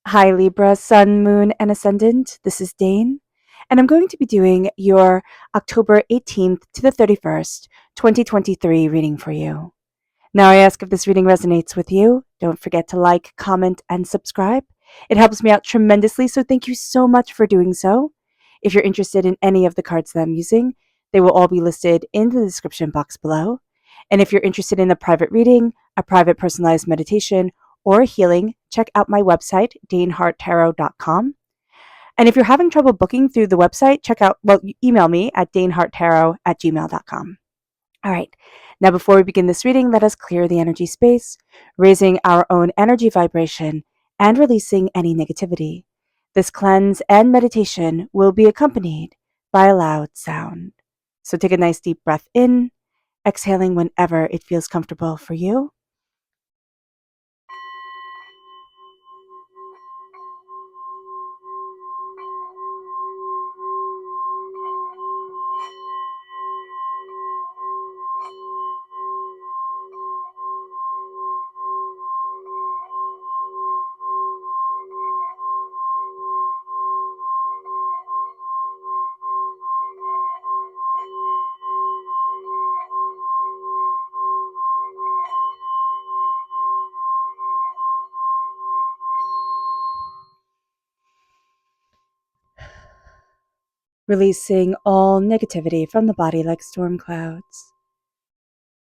Hi, Libra, Sun, Moon, and Ascendant. This is Dane, and I'm going to be doing your October 18th to the 31st, 2023 reading for you. Now, I ask if this reading resonates with you. Don't forget to like, comment, and subscribe. It helps me out tremendously, so thank you so much for doing so. If you're interested in any of the cards that I'm using, they will all be listed in the description box below. And if you're interested in a private reading, a private personalized meditation, or healing, check out my website, daneharttarot.com. And if you're having trouble booking through the website, email me at daneharttarot@gmail.com. All right. Now, before we begin this reading, let us clear the energy space, raising our own energy vibration and releasing any negativity. This cleanse and meditation will be accompanied by a loud sound. So take a nice deep breath in, exhaling whenever it feels comfortable for you. Releasing all negativity from the body like storm clouds.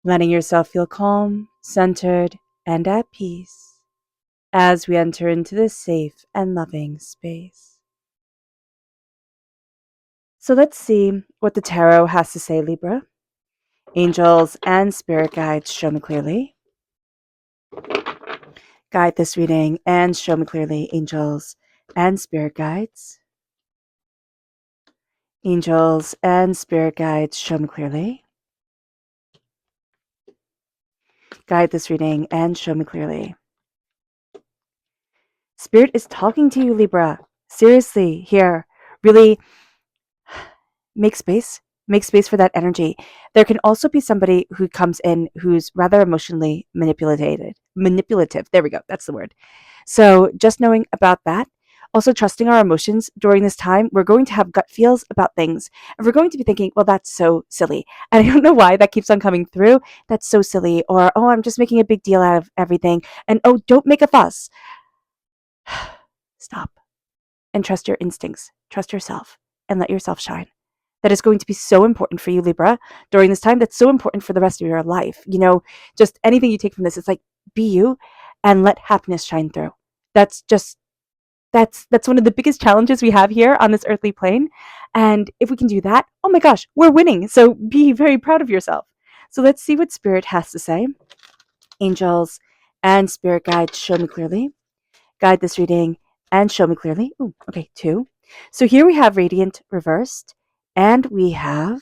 Letting yourself feel calm, centered, and at peace as we enter into this safe and loving space. So let's see what the tarot has to say, Libra. Angels and spirit guides, show me clearly. Guide this reading and show me clearly, angels and spirit guides. Angels and spirit guides, show me clearly. Guide this reading and show me clearly. Spirit is talking to you, Libra. Seriously, here. Really make space. Make space for that energy. There can also be somebody who comes in who's rather emotionally manipulative. There we go. That's the word. So just knowing about that. Also trusting our emotions during this time. We're going to have gut feels about things. And we're going to be thinking, well, that's so silly. And I don't know why that keeps on coming through. That's so silly. Or, oh, I'm just making a big deal out of everything. And, oh, don't make a fuss. Stop and trust your instincts. Trust yourself and let yourself shine. That is going to be so important for you, Libra, during this time. That's so important for the rest of your life. Just anything you take from this, it's like, be you and let happiness shine through. That's one of the biggest challenges we have here on this earthly plane. And if we can do that, oh my gosh, we're winning. So be very proud of yourself. So let's see what Spirit has to say. Angels and spirit guides, show me clearly. Guide this reading and show me clearly. Ooh, okay, 2. So here we have Radiant reversed and we have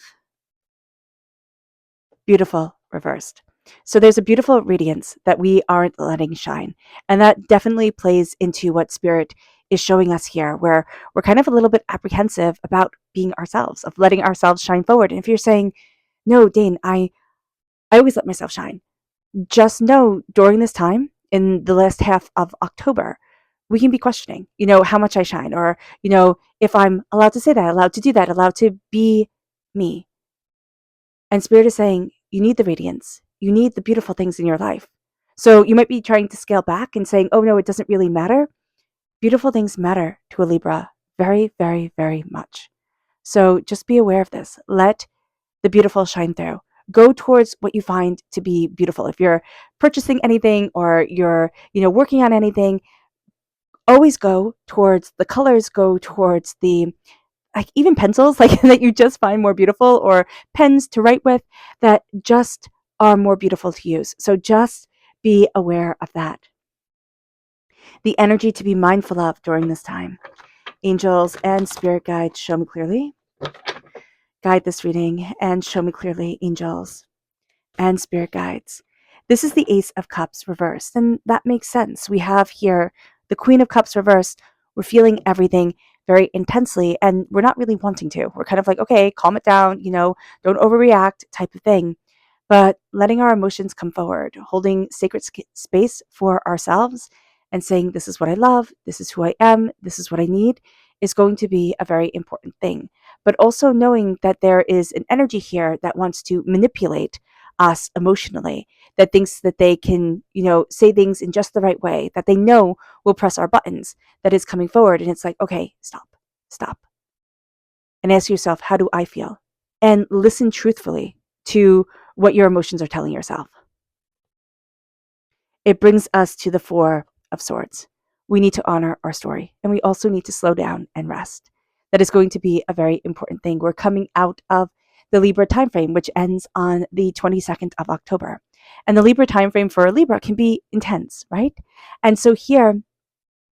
Beautiful reversed. So there's a beautiful radiance that we aren't letting shine. And that definitely plays into what Spirit is showing us here, where we're kind of a little bit apprehensive about being ourselves, of letting ourselves shine forward. And if you're saying, no, Dane, I always let myself shine. Just know during this time, in the last half of October, we can be questioning, how much I shine, or, if I'm allowed to say that, allowed to do that, allowed to be me. And Spirit is saying, you need the radiance. You need the beautiful things in your life. So you might be trying to scale back and saying, oh no, it doesn't really matter. Beautiful things matter to a Libra very, very, very much. So just be aware of this. Let the beautiful shine through. Go towards what you find to be beautiful. If you're purchasing anything or you're, working on anything, always go towards the colors, go towards the, like, even pencils, like that you just find more beautiful, or pens to write with that just are more beautiful to use. So just be aware of that. The energy to be mindful of during this time. Angels and spirit guides, show me clearly. Guide this reading and show me clearly, angels and spirit guides. This is the Ace of Cups reversed, and that makes sense. We have here the Queen of Cups reversed. We're feeling everything very intensely, and we're not really wanting to. We're kind of like, okay, calm it down, don't overreact type of thing. But letting our emotions come forward, holding sacred space for ourselves, and saying, this is what I love, this is who I am, this is what I need, is going to be a very important thing. But also knowing that there is an energy here that wants to manipulate us emotionally, that thinks that they can, say things in just the right way, that they know will press our buttons, that is coming forward. And it's like, okay, stop. And ask yourself, how do I feel? And listen truthfully to what your emotions are telling yourself. It brings us to the Four of Swords. We need to honor our story, and we also need to slow down and rest. That is going to be a very important thing. We're coming out of the Libra timeframe, which ends on the 22nd of October. And the Libra timeframe for a Libra can be intense, right? And so here,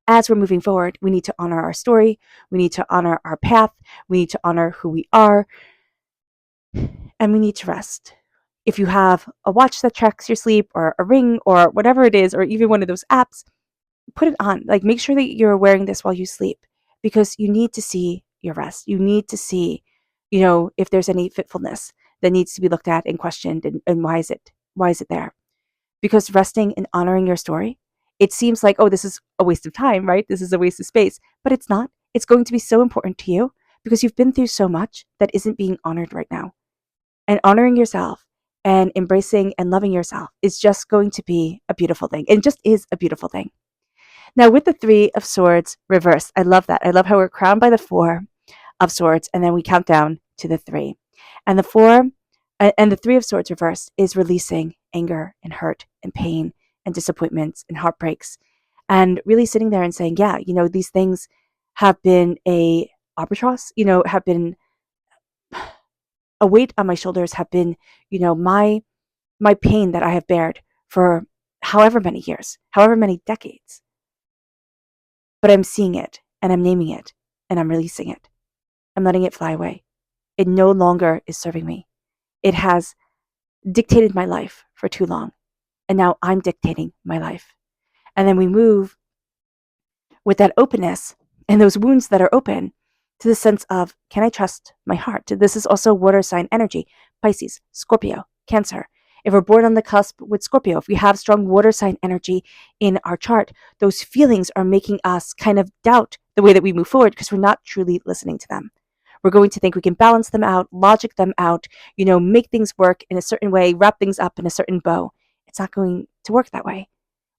as we're moving forward, we need to honor our story. We need to honor our path. We need to honor who we are. And we need to rest. If you have a watch that tracks your sleep, or a ring, or whatever it is, or even one of those apps, put it on. Like, make sure that you're wearing this while you sleep, because you need to see your rest. You need to see, if there's any fitfulness that needs to be looked at and questioned, and why is it there? Because resting and honoring your story, it seems like, oh, this is a waste of time, right? This is a waste of space, but it's not. It's going to be so important to you because you've been through so much that isn't being honored right now. And honoring yourself and embracing and loving yourself is just going to be a beautiful thing. It just is a beautiful thing. Now, with the Three of Swords reversed, I love that. I love how we're crowned by the Four of Swords, and then we count down to the three. And the Three of Swords reversed is releasing anger and hurt and pain and disappointments and heartbreaks, and really sitting there and saying, yeah, these things have been a albatross, have been a weight on my shoulders, have been, my pain that I have bared for however many years, however many decades. But I'm seeing it, and I'm naming it, and I'm releasing it. I'm letting it fly away. It no longer is serving me. It has dictated my life for too long, and now I'm dictating my life. And then we move with that openness and those wounds that are open to the sense of, can I trust my heart? This is also water sign energy: Pisces, Scorpio, Cancer. If we're born on the cusp with Scorpio, if we have strong water sign energy in our chart, those feelings are making us kind of doubt the way that we move forward because we're not truly listening to them. We're going to think we can balance them out, logic them out, make things work in a certain way, wrap things up in a certain bow. It's not going to work that way.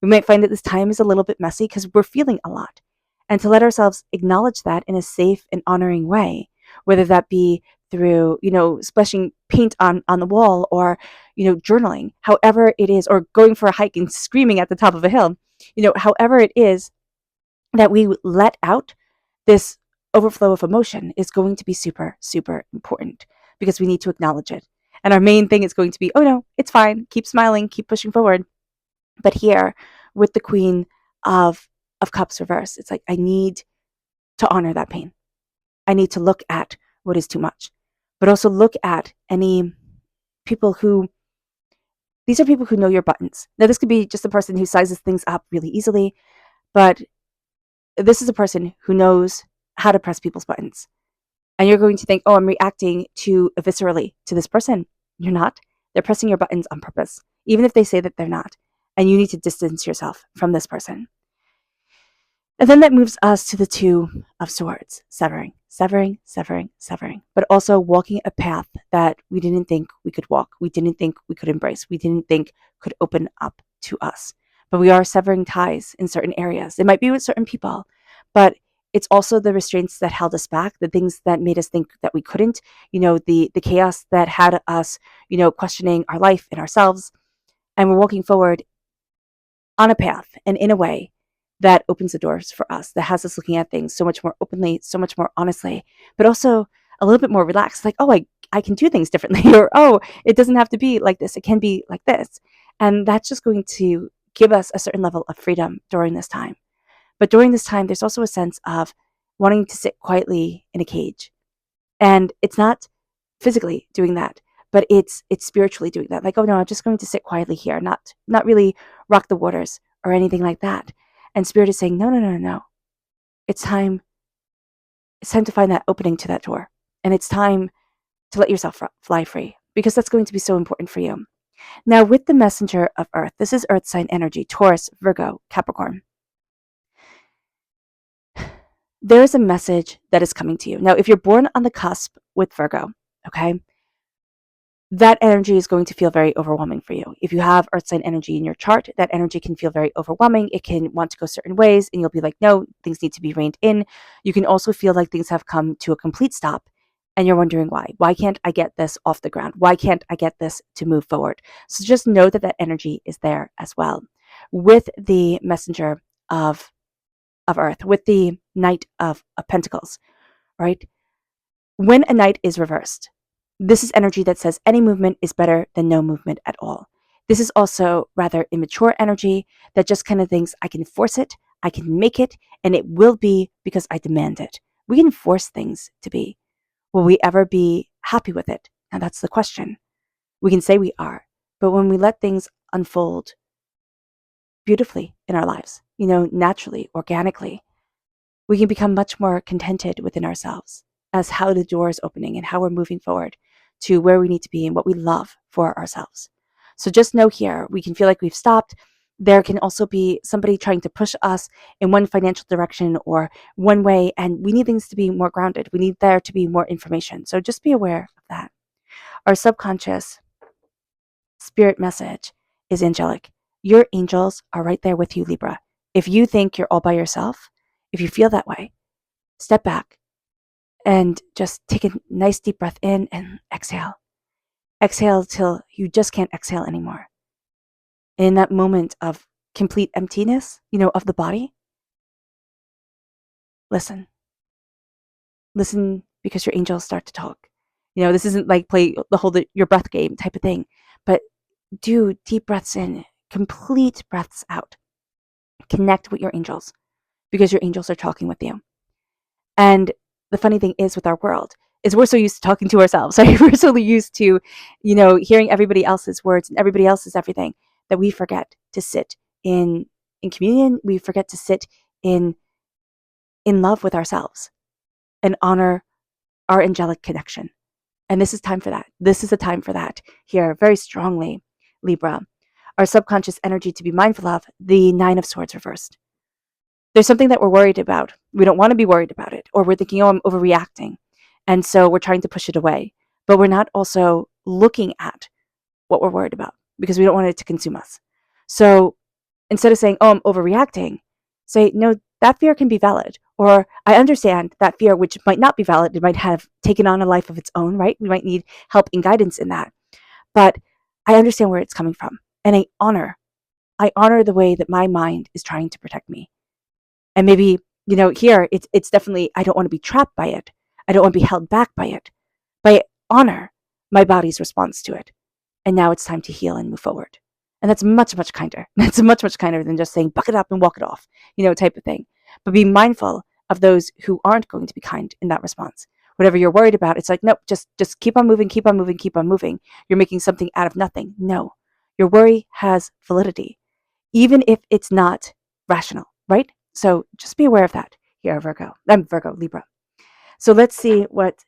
We might find that this time is a little bit messy because we're feeling a lot. And to let ourselves acknowledge that in a safe and honoring way, whether that be through, splashing paint on the wall, or, journaling, however it is, or going for a hike and screaming at the top of a hill, however it is that we let out this overflow of emotion is going to be super, super important, because we need to acknowledge it. And our main thing is going to be, oh no, it's fine. Keep smiling, keep pushing forward. But here with the Queen of Cups reverse, it's like, I need to honor that pain. I need to look at what is too much, but also look at any people these are people who know your buttons. Now, this could be just a person who sizes things up really easily, but this is a person who knows how to press people's buttons. And you're going to think, oh, I'm reacting too viscerally to this person. You're not. They're pressing your buttons on purpose, even if they say that they're not. And you need to distance yourself from this person. And then that moves us to the Two of Swords, severing, but also walking a path that we didn't think we could walk, we didn't think we could embrace, we didn't think could open up to us. But we are severing ties in certain areas. It might be with certain people, but it's also the restraints that held us back, the things that made us think that we couldn't, the chaos that had us, questioning our life and ourselves. And we're walking forward on a path and in a way that opens the doors for us, that has us looking at things so much more openly, so much more honestly, but also a little bit more relaxed. Like, oh, I can do things differently, or, oh, it doesn't have to be like this. It can be like this. And that's just going to give us a certain level of freedom during this time. But during this time, there's also a sense of wanting to sit quietly in a cage. And it's not physically doing that, but it's spiritually doing that. Like, oh no, I'm just going to sit quietly here, not really rock the waters or anything like that. And Spirit is saying, no. It's time to find that opening to that door. And it's time to let yourself fly free, because that's going to be so important for you. Now, with the Messenger of Earth, this is Earth sign energy: Taurus, Virgo, Capricorn. there is a message that is coming to you. Now, if you're born on the cusp with Virgo, okay, that energy is going to feel very overwhelming for you. If you have earth sign energy in your chart, that energy can feel very overwhelming. It can want to go certain ways, and you'll be like, no, things need to be reined in. You can also feel like things have come to a complete stop, and you're wondering why. Why can't I get this off the ground? Why can't I get this to move forward? So just know that that energy is there as well. With the messenger of Earth, with the Knight of Pentacles, right? When a knight is reversed, this is energy that says any movement is better than no movement at all. This is also rather immature energy that just kind of thinks I can force it, I can make it, and it will be because I demand it. We can force things to be. Will we ever be happy with it? Now that's the question. We can say we are, but when we let things unfold beautifully in our lives, naturally, organically, we can become much more contented within ourselves as how the door is opening and how we're moving forward to where we need to be and what we love for ourselves. So just know here, we can feel like we've stopped. There can also be somebody trying to push us in one financial direction or one way, and we need things to be more grounded. We need there to be more information. So just be aware of that. Our subconscious spirit message is angelic. Your angels are right there with you, Libra. If you think you're all by yourself, if you feel that way, step back and just take a nice deep breath in and exhale. Exhale till you just can't exhale anymore. In that moment of complete emptiness, of the body, listen. Listen because your angels start to talk. This isn't like play the hold your breath game type of thing, but do deep breaths in, complete breaths out. Connect with your angels because your angels are talking with you. And the funny thing is with our world is we're so used to talking to ourselves. Right? We're so used to, hearing everybody else's words and everybody else's everything that we forget to sit in communion. We forget to sit in love with ourselves and honor our angelic connection. And this is time for that. This is a time for that here very strongly, Libra. Our subconscious energy to be mindful of, the Nine of Swords reversed. There's something that we're worried about. We don't want to be worried about it. Or we're thinking, oh, I'm overreacting. And so we're trying to push it away. But we're not also looking at what we're worried about because we don't want it to consume us. So instead of saying, oh, I'm overreacting, say, no, that fear can be valid. Or I understand that fear, which might not be valid. It might have taken on a life of its own, right? We might need help and guidance in that. But I understand where it's coming from. And I honor the way that my mind is trying to protect me. And maybe, here it's definitely, I don't want to be trapped by it. I don't want to be held back by it. But I honor my body's response to it. And now it's time to heal and move forward. And that's much, much kinder. That's much, much kinder than just saying, buck it up and walk it off, type of thing. But be mindful of those who aren't going to be kind in that response. Whatever you're worried about, it's like, nope, just keep on moving, keep on moving, keep on moving. You're making something out of nothing. No, your worry has validity, even if it's not rational, right? So just be aware of that here, Virgo. I'm Virgo, Libra. So let's see what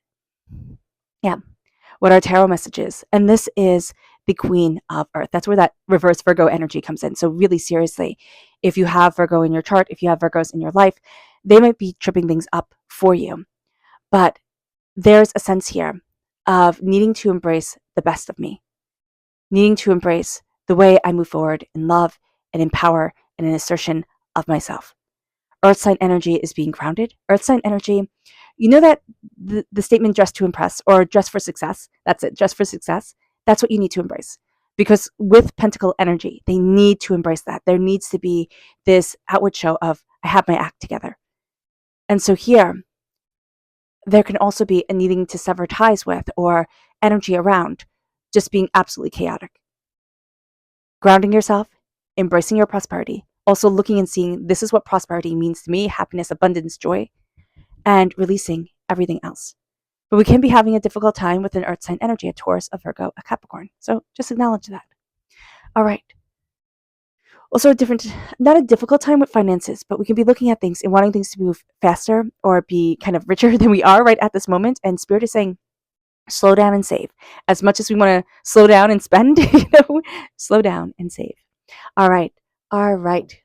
our tarot message is. And this is the Queen of Earth. That's where that reverse Virgo energy comes in. So really seriously, if you have Virgo in your chart, if you have Virgos in your life, they might be tripping things up for you. But there's a sense here of needing to embrace the best of me, needing to embrace the way I move forward in love and in power and in assertion of myself. Earth sign energy is being grounded. Earth sign energy, that the statement dress to impress or dress for success, that's it, dress for success, that's what you need to embrace. Because with Pentacle energy, they need to embrace that. There needs to be this outward show of, I have my act together. And so here, there can also be a needing to sever ties with or energy around just being absolutely chaotic. Grounding yourself, embracing your prosperity, also looking and seeing this is what prosperity means to me, happiness, abundance, joy, and releasing everything else. But we can be having a difficult time with an earth sign energy, a Taurus, a Virgo, a Capricorn. So just acknowledge that. All right. Also not a difficult time with finances, but we can be looking at things and wanting things to move faster or be kind of richer than we are right at this moment. And Spirit is saying, slow down and save. As much as we want to slow down and spend, slow down and save. All right,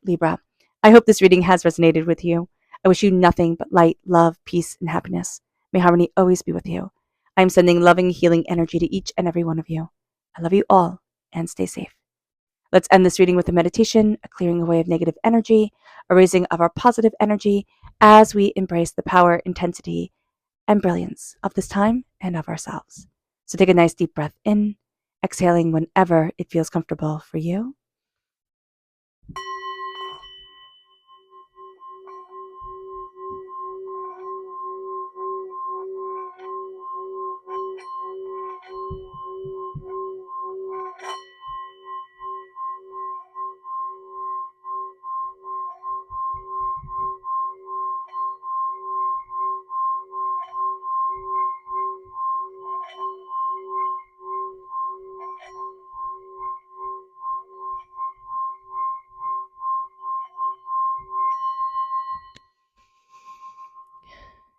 Libra. I hope this reading has resonated with you. I wish you nothing but light, love, peace, and happiness. May harmony always be with you. I am sending loving, healing energy to each and every one of you. I love you all, and stay safe. Let's end this reading with a meditation, a clearing away of negative energy, a raising of our positive energy as we embrace the power, intensity, and brilliance of this time and of ourselves. So take a nice deep breath in, exhaling whenever it feels comfortable for you.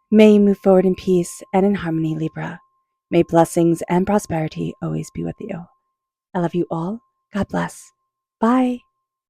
May you move forward in peace and in harmony, Libra. May blessings and prosperity always be with you. I love you all. God bless. Bye.